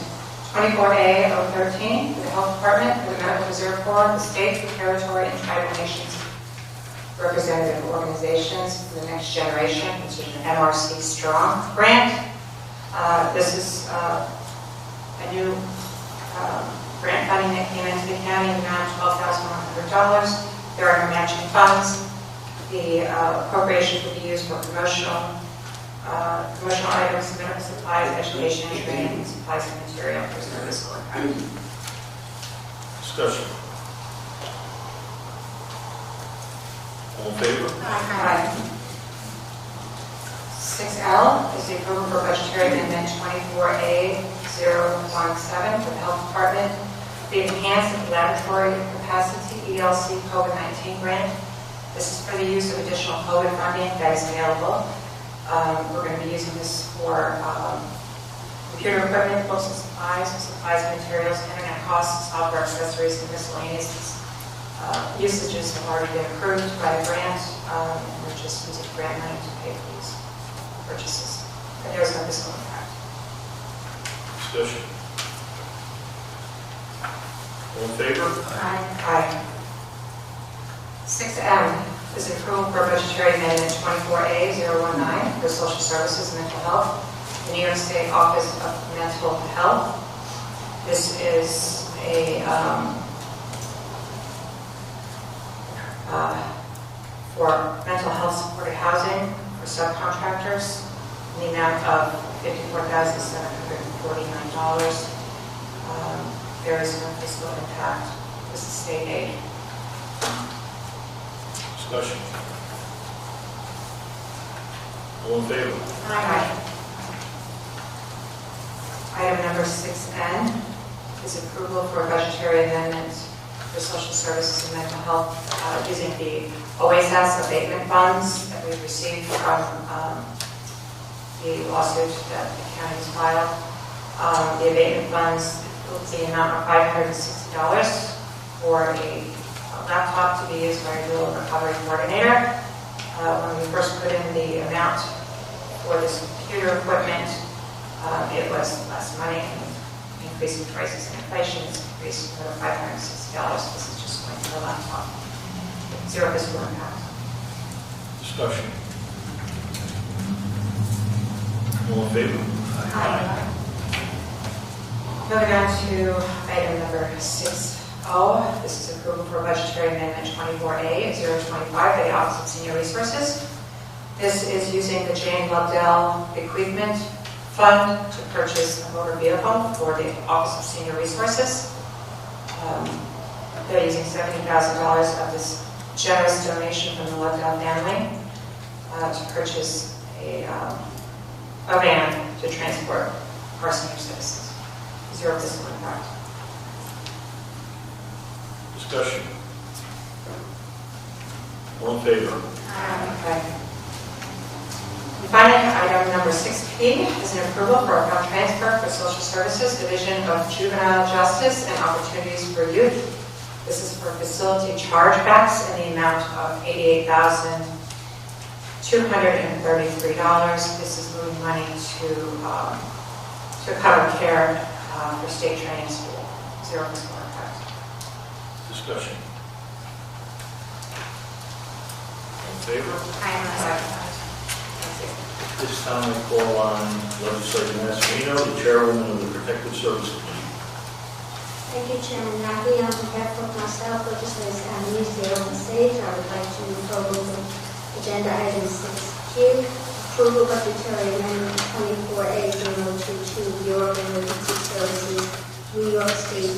24A of 13 for the Health Department for the Medical Reserve Corps, the state, the territory, and tribal nations representative organizations for the next generation, which is an MRC Strong grant. This is a new grant funding that came into the county in the amount of $12,100. There are no matching funds. The appropriation would be used for promotional items, medical supplies, education and training, supplies and material for service contract. Discussion. All in favor? Aye. 6L is the approval for budgetary amendment 24A 017 for the Health Department, the Enhanced Laboratory Capacity ELC COVID-19 grant. This is for the use of additional COVID funding that is available. We're going to be using this for computer equipment, books and supplies and materials, internet costs, software accessories, and miscellaneous usages have already been approved by the grant, and we're just using grant money to pay for these purchases. And there's no fiscal impact. Discussion. All in favor? Aye. 6M is approval for budgetary amendment 24A 019 for social services and mental health, the New York State Office of Mental Health. This is a for mental health supported housing for subcontractors in the amount of $54,749. There is no fiscal impact. This is state aid. Discussion. All in favor? Aye. Item number 6N is approval for budgetary amendment for for social services and mental health using the OASAS abatement funds that we've received from the lawsuit that the county has filed. The abatement funds, the amount of $560 for a laptop to be used by a dual recovery coordinator. When we first put in the amount for this computer equipment, it was less money. Increasing prices and inflation has increased to $560. This is just going to the laptop. Zero fiscal impact. Discussion. All in favor? Aye. Moving on to item number 6O. This is approval for budgetary amendment 24A 025 by the Office of Senior Resources. This is using the Jane Lovedell Bequeathment Fund to purchase a motor vehicle for the Office of Senior Resources. They're using $70,000 of this generous donation from the Lovedell family to purchase a van to transport our senior citizens. Zero fiscal impact. Discussion. All in favor? Okay. And finally, item number 6P is an approval for a fund transfer for Social Services Division of Juvenile Justice and Opportunities for Youth. This is for facility chargebacks in the amount of $88,233. This is moving money to cover care for state training school. Zero fiscal impact. Discussion. All in favor? This time I call on Legislator Massimino, the chairwoman of the Protective Service Committee. Thank you, Chairman Naki. On behalf of myself, legislators and the here on stage, I would like to move forward with agenda item 6Q, approval budgetary amendment 24A022, Bureau of Emergency Services, New York State,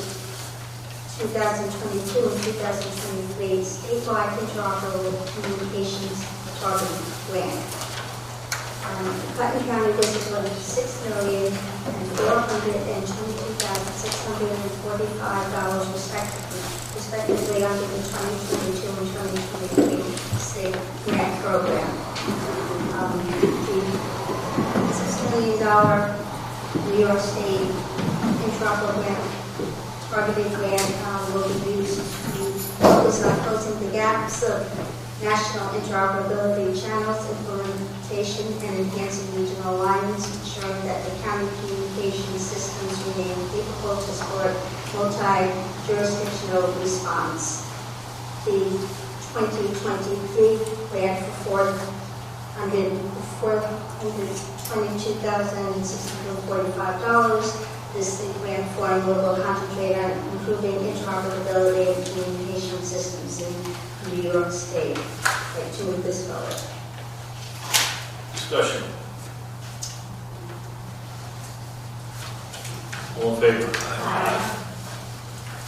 2022 and 2023 statewide interoperable communications targeting grant. Putnam County Business was $6,422,645 respectively under the 2022 and 2023 state grant program. The $6 million New York State interoperable grant targeted grant will be used to focus on closing the gaps of national interoperability channels, implementation, and enhancing regional alignments, ensuring that the county communication systems remain capable to support multi-jurisdictional response. The 2023 grant for $422,645. This grant formula will concentrate on improving interoperability and communication systems in New York State. I'd like to move this forward. Discussion. All in favor? Aye.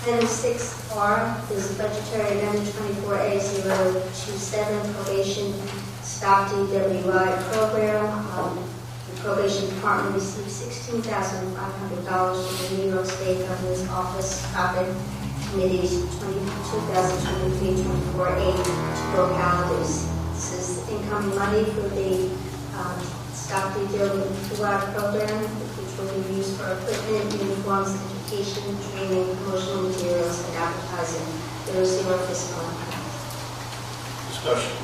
Item 6R is budgetary amendment 24A027 probation stop DWI program. The probation department received $16,500 from the New York State Governor's Office Stop-It Committee's 2023-24A localities. This is incoming money for the Stop DWI program, which will be used for equipment, uniforms, education, training, promotional materials, and advertising. There is zero fiscal impact. Discussion.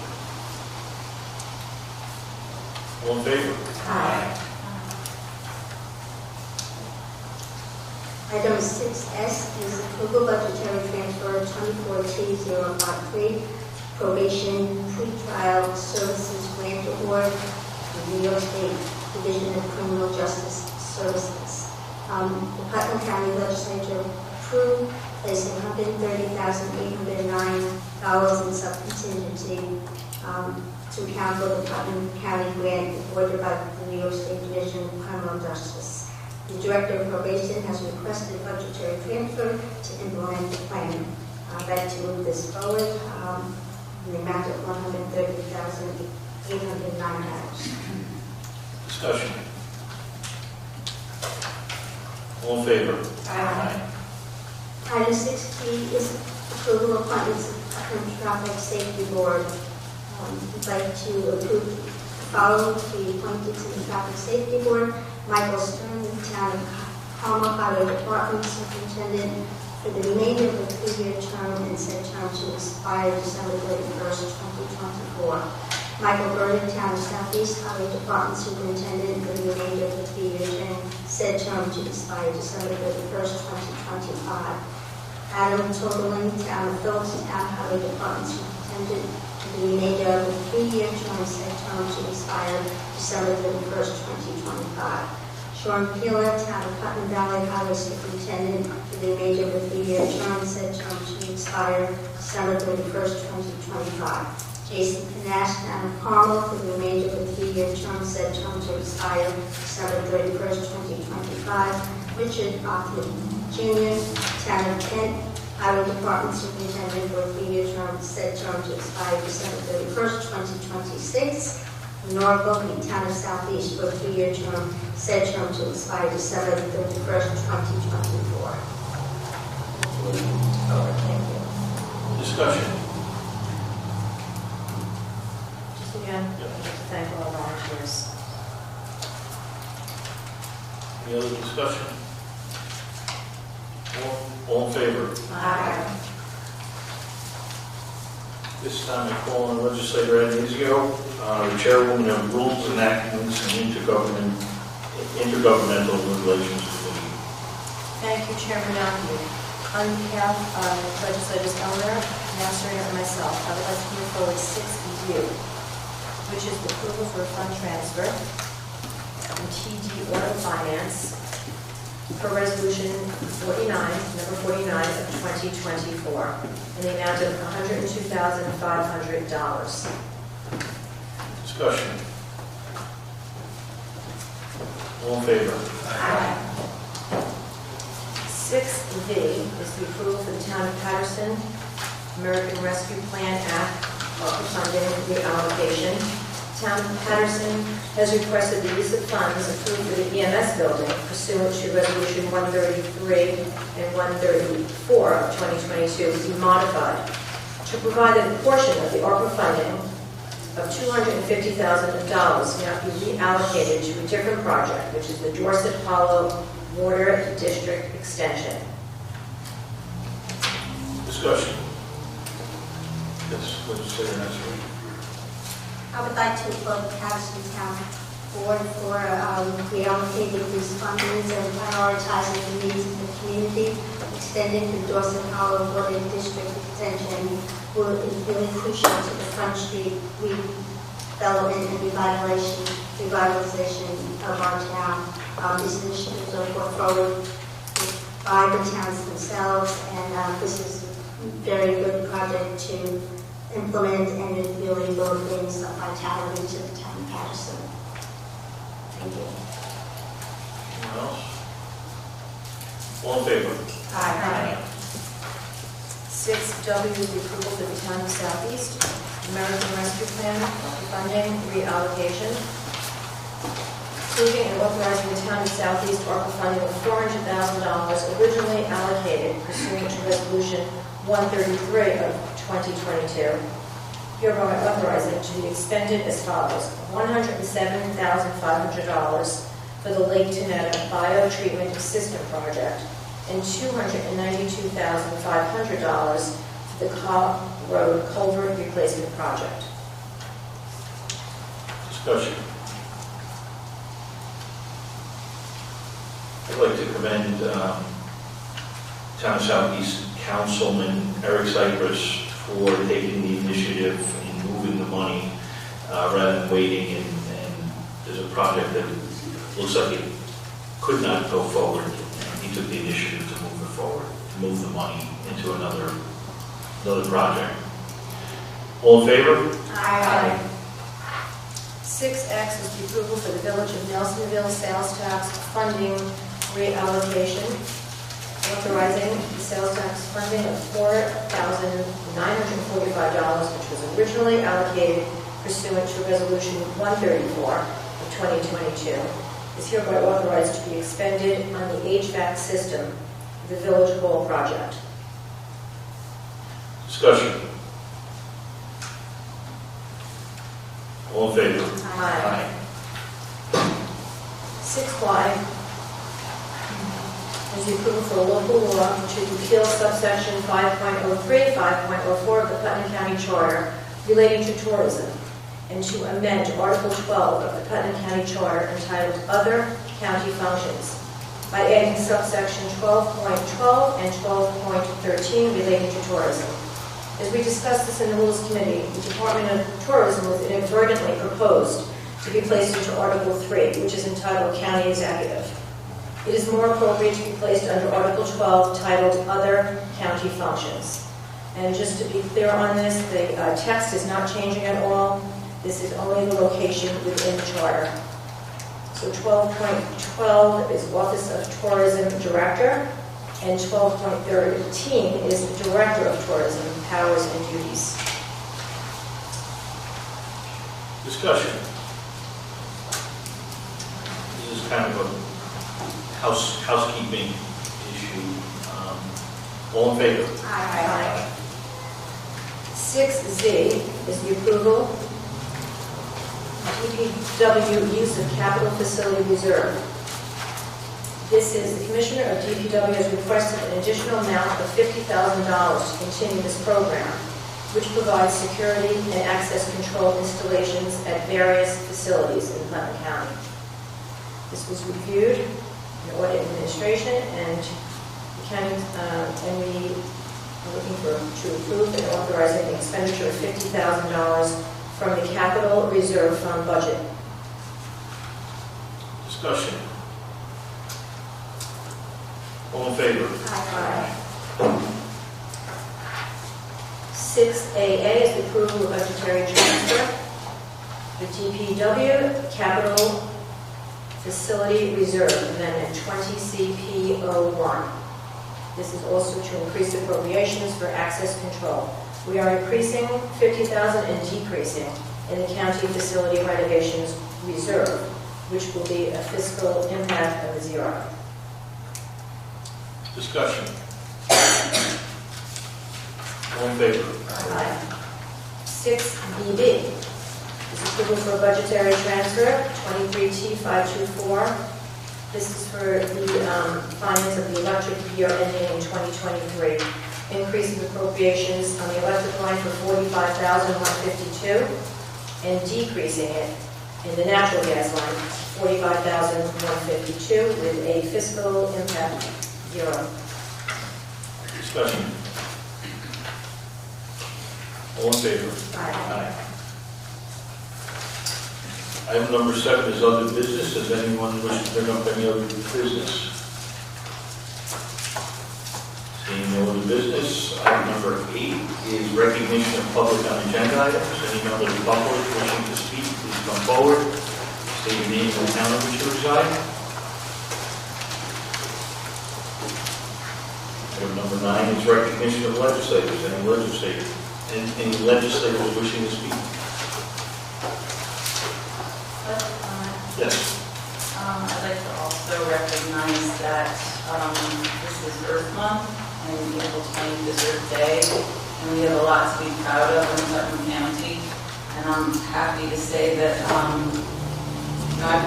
All in favor? Aye. Item 6S is approval budgetary transfer 24T053 probation pretrial services grant award to New York State Division of Criminal Justice Services. The Putnam County Legislature approved placing $130,809 in sub-contingency to account for the Putnam County grant awarded by the New York State Division of Criminal Justice. The Director of Probation has requested budgetary transfer to implement the plan. I'd like to move this forward in the amount of $130,809. Discussion. All in favor? Item 6B is Approval of appointments of Putnam Traffic Safety Board. We'd like to approve the following to be appointed to the Traffic Safety Board. Michael Stern, the Town of Carmel Highway Department Superintendent, for the remainder of the 3-year term and said term to expire December 31st, 2024. Michael Burdick, Town of Southeast Highway Department Superintendent, for the remainder of the 3-year term, said term to expire December 31st, 2025. Adam Toberlin, Town of Phillips, Town Highway Department Superintendent, for the remainder of the 3-year term, said term to expire December 31st, 2025. Sean Peeler, Town of Putnam Valley Highway Superintendent, for the remainder of the 3-year term, said term to expire December 31st, 2025. Jason Panache, Town of Carmel, for the remainder of the 3-year term, said term to expire December 31st, 2025. Richard Hoffman Jr., Town of Kent, Highway Department Superintendent, for a 3-year term, said term to expire December 31st, 2026. Nora Bookman, Town of Southeast, for a 3-year term, said term to expire December 31st, 2024. Thank you. Discussion. Just again, I'd like to thank all volunteers. Any other discussion? All in favor? Aye. This time I call on Legislator Anizio, the Chairwoman of Rules, Enactments, and Intergovernmental Relations Committee. Thank you, Chairman Yaki. On behalf of Legislators Elmer, Nasser, and myself, I would like to move forward 6U, which is the approval for a fund transfer from TD Auto Finance for Resolution 49, number 49 of 2024, in the amount of $102,500. Discussion. All in favor? Aye. 6V is the approval for the Town of Patterson American Rescue Plan Act for funding reallocation. Town of Patterson has requested the use of funds approved for the EMS building pursuant to Resolution 133 and 134 of 2022 be modified to provide that a portion of the ARPA funding of $250,000 now be reallocated to a different project, which is the Dorset Hollow Water District Extension. Discussion. Yes, Legislator Nasser. I would like to applaud the Patterson Town Board for reallocating these fundings and prioritizing the needs of the community. Extending the Dorset Hollow Water District Extension is really crucial to the Front Street redevelopment and revitalization of our town. These initiatives are put forward by the towns themselves, and this is a very good project to implement, and it really will bring some vitality to the town of Patterson. Thank you. Anyone else? All in favor? Aye. 6W is the approval for the Town of Southeast American Rescue Plan funding reallocation. Approving and authorizing the Town of Southeast ARPA funding of $400,000 originally allocated pursuant to Resolution 133 of 2022. Hereby authorizing to be expended as follows: $107,500 for the Lake Tenetta Biotreatment System Project and $292,500 for the Cobb Road Culvert Replacement Project. Discussion. I'd like to commend Town of Southeast Councilman Eric Cypress for taking the initiative in moving the money rather than waiting, and there's a project that looks like it could not go forward. He took the initiative to move it forward, to move the money into another project. All in favor? Aye. 6X is the approval for the Village of Nelsonville sales tax funding reallocation, authorizing the sales tax funding of $4,945, which was originally allocated pursuant to Resolution 134 of 2022, is hereby authorized to be expended on the HVAC system of the Village Hall project. Discussion. All in favor? Aye. 6Y is the approval for a local law to repeal subsection 5.03, 5.04 of the Putnam County Charter relating to tourism, and to amend Article 12 of the Putnam County Charter entitled Other County Functions by adding subsection 12.12 and 12.13 relating to tourism. As we discussed this in the Rules Committee, the Department of Tourism was inadvertently proposed to be placed into Article 3, which is entitled County Executive. It is more appropriate to be placed under Article 12, titled Other County Functions. And just to be clear on this, the text is not changing at all. This is only the location within the charter. So 12.12 is Office of Tourism Director, and 12.13 is Director of Tourism, Powers and Duties. Discussion. This is kind of a housekeeping issue. All in favor? Aye. 6Z is the approval of DPW use of capital facility reserve. This is the Commissioner of DPW has requested an additional amount of $50,000 to continue this program, which provides security and access control installations at various facilities in Putnam County. This was reviewed in audit administration, and the county and we are looking to approve and authorizing the expenditure of $50,000 from the Capital Reserve Fund budget. Discussion. All in favor? Aye. 6AA is the approval of budgetary transfer. The DPW Capital Facility Reserve Amendment 20CP01. This is also to increase appropriations for access control. We are increasing $50,000 and decreasing in the county facility renovations reserve, which will be a fiscal impact of 0. Discussion. All in favor? Aye. 6BB is approval for a budgetary transfer, 23T524. This is for the finance of the electric year ending in 2023. Increasing appropriations on the electric line for $45,152 and decreasing it in the natural gas line, $45,152, with a fiscal impact 0. Discussion. All in favor? Aye. Item number 7 is other business. Does anyone wish to bring up any other business? Seeing no other business, item number 8 is recognition of public on-agenda items. Any member of the public wishing to speak, please come forward. State your name and the town in which you reside. Item number 9 is recognition of legislators. Any legislators wishing to speak? Yes. I'd like to also recognize that this is Earth Month and April 20th is Earth Day, and we have a lot to be proud of in Putnam County. And I'm happy to say that I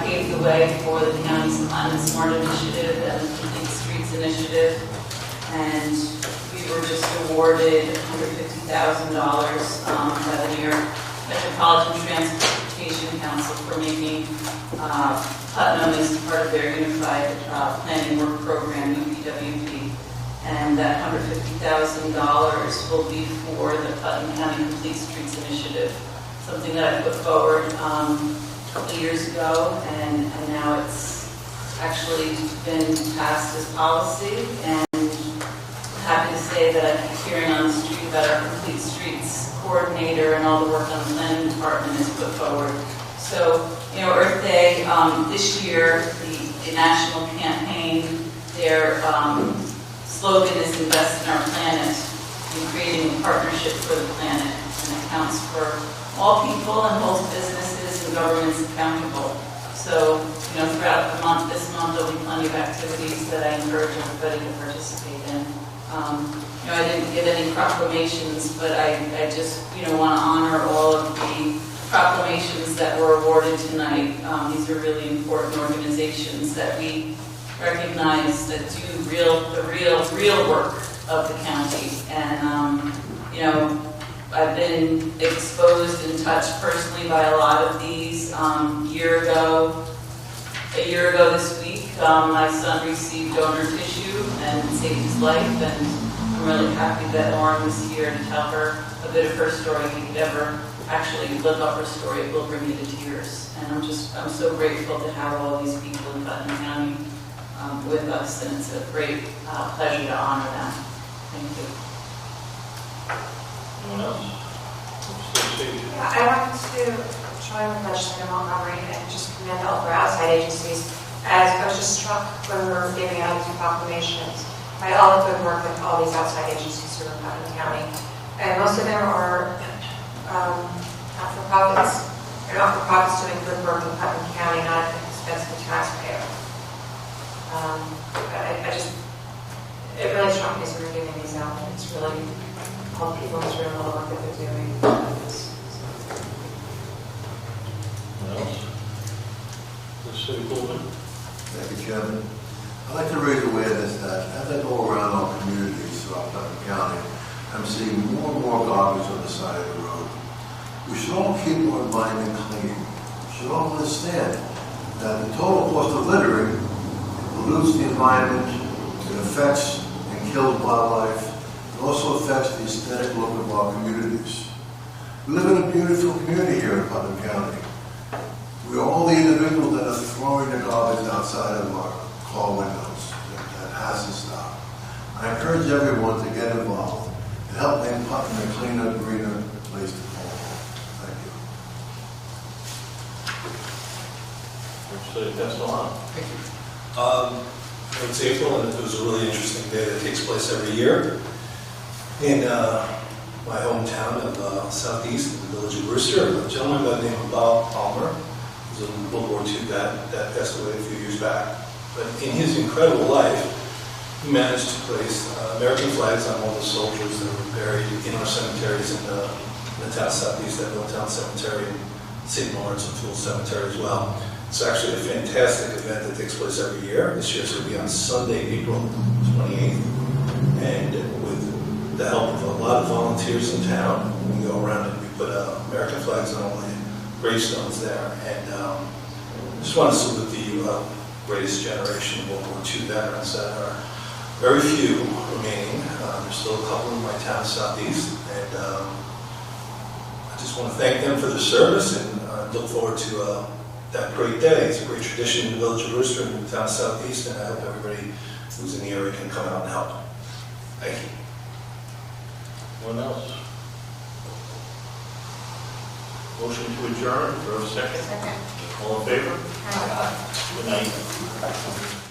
paved the way for the county's Climate Smart Initiative and the Complete Streets Initiative, and we were just awarded $150,000 by the New York Metropolitan Transportation Council for making Putnam as part of their Unified Planning Work Program, UPWP. And that $150,000 will be for the Putnam County Complete Streets Initiative, something that I put forward a couple years ago, and now it's actually been passed as policy. And I'm happy to say that I keep hearing on the street about our Complete Streets coordinator and all the work on the planning department is put forward. So, Earth Day, this year, the national campaign, their slogan is Invest in Our Planet, in creating a partnership for the planet, and it counts for all people and holds businesses and governments accountable. So, throughout the month, this month, there'll be plenty of activities that I encourage everybody to participate in. I didn't get any proclamations, but I just, want to honor all of the proclamations that were awarded tonight. These are really important organizations that we recognize that do the real work of the county. And, I've been exposed and touched personally by a lot of these. A year ago this week, my son received donor tissue and saved his life, and I'm really happy that Lauren was here to tell her a bit of her story. If you could ever actually look up her story, it will bring you to tears. And I'm so grateful to have all these people in Putnam County with us, and it's a great pleasure to honor them. Thank you. Anyone else? Yeah, I wanted to join with Legislator Montgomery and just commend all of our outside agencies. As I was just struck when we were giving out these proclamations by all the good work that all these outside agencies do in Putnam County. And most of them are not-for-profits. They're not-for-profits doing good work in Putnam County, not at the expense of the taxpayer. It really struck me as we were giving these out. It's really all the people in this room, all the work that they're doing. What else? City Coleman. Thank you, Chairman. I'd like to raise awareness that as I go around our communities throughout Putnam County, I'm seeing more and more garbage on the side of the road. We should all keep our environment clean. We should all understand that the total cost of littering pollutes the environment, it affects and kills wildlife, it also affects the aesthetic look of our communities. We live in a beautiful community here in Putnam County. We are all the individuals that are throwing the garbage outside of our car windows. That has to stop. I encourage everyone to get involved and help make Putnam a cleaner, greener place to call home. Thank you. Legislator Castellano. Thank you. It's April, and it was a really interesting day that takes place every year in my hometown of Southeast, in the village of Brewster. A gentleman by the name of Bob Palmer, who was a World War II vet that passed away a few years back. But in his incredible life, he managed to place American flags on all the soldiers that were buried in our cemeteries in the town Southeast, at Milltown Cemetery, and St. Lawrence and Toole Cemetery as well. It's actually a fantastic event that takes place every year. This year it's going to be on Sunday, April 28th. And with the help of a lot of volunteers in town, we go around and we put American flags on all the gravestones there. And I just want to salute the greatest generation of World War II veterans that are very few remaining. There's still a couple in my town Southeast. And I just want to thank them for their service and look forward to that great day. It's a great tradition in the village of Brewster and the town Southeast, and I hope everybody who's in the area can come out and help. Thank you. Anyone else? Motion to adjourn for a second. Second. All in favor? Aye. Good night.